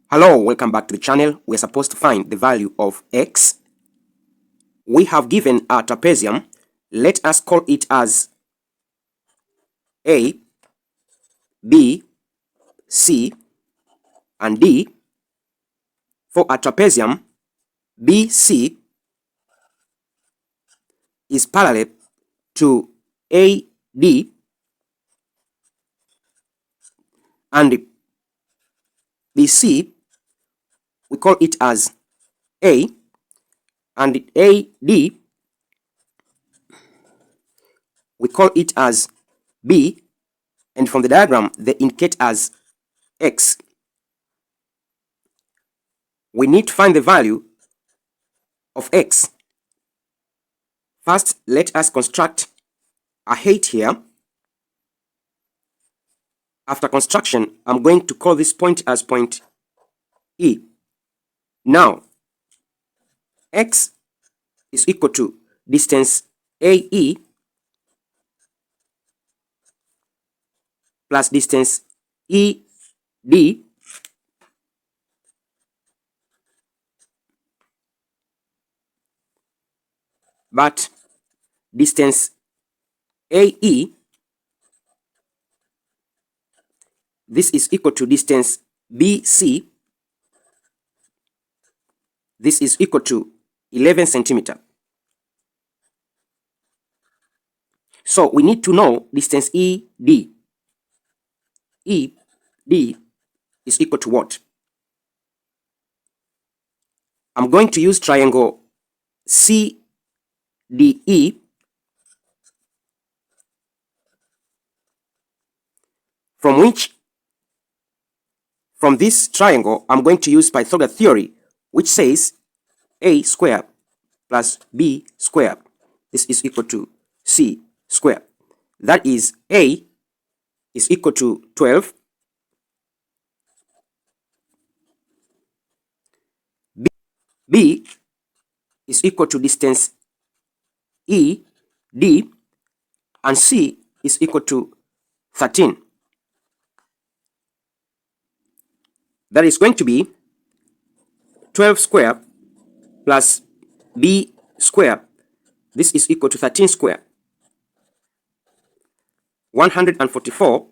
Hello, welcome back to the channel. We're supposed to find the value of x. We have given a trapezium. Let us call it as A, B, C, and D. For a trapezium, BC is parallel to AD, and BC we call it as A, and AD we call it as B, and from the diagram they indicate as x. We need to find the value of x. First, let us construct a height here. After construction, I'm going to call this point as point E. Now, x is equal to distance AE plus distance ED but distance AE, this is equal to distance BC, this is equal to 11 centimeter. So we need to know distance ED. ED is equal to what? I'm going to use triangle CDE from this triangle I'm going to use Pythagoras theory, which says a squared plus b squared, this is equal to c squared. That is, a is equal to 12, b is equal to distance ED, and c is equal to 13. That is going to be 12 squared plus b squared, this is equal to 13 squared. 144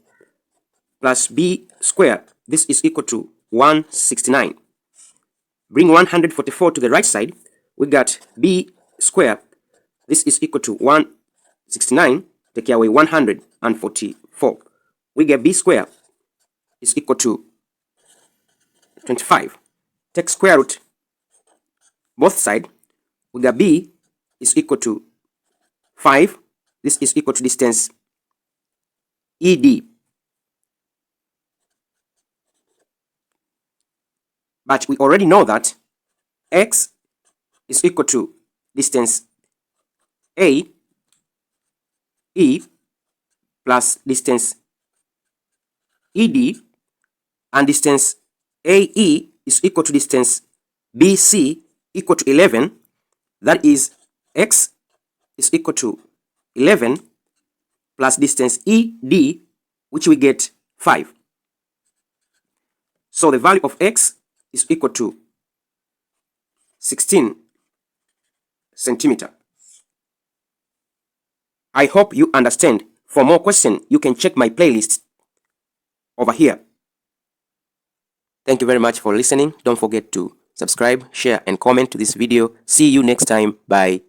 plus b squared, this is equal to 169. Bring 144 to the right side, we got b squared, this is equal to 169, take away 144. We get b squared is equal to 25. Take square root both sides, we got b is equal to 5, this is equal to distance ED. But we already know that x is equal to distance AE plus distance ED, and distance AE is equal to distance BC equal to 11. That is, x is equal to 11 plus distance ED, which we get 5. So the value of x is equal to 16 centimeter. I hope you understand. For more questions, you can check my playlist over here. Thank you very much for listening. Don't forget to subscribe, share, and comment to this video. See you next time. Bye.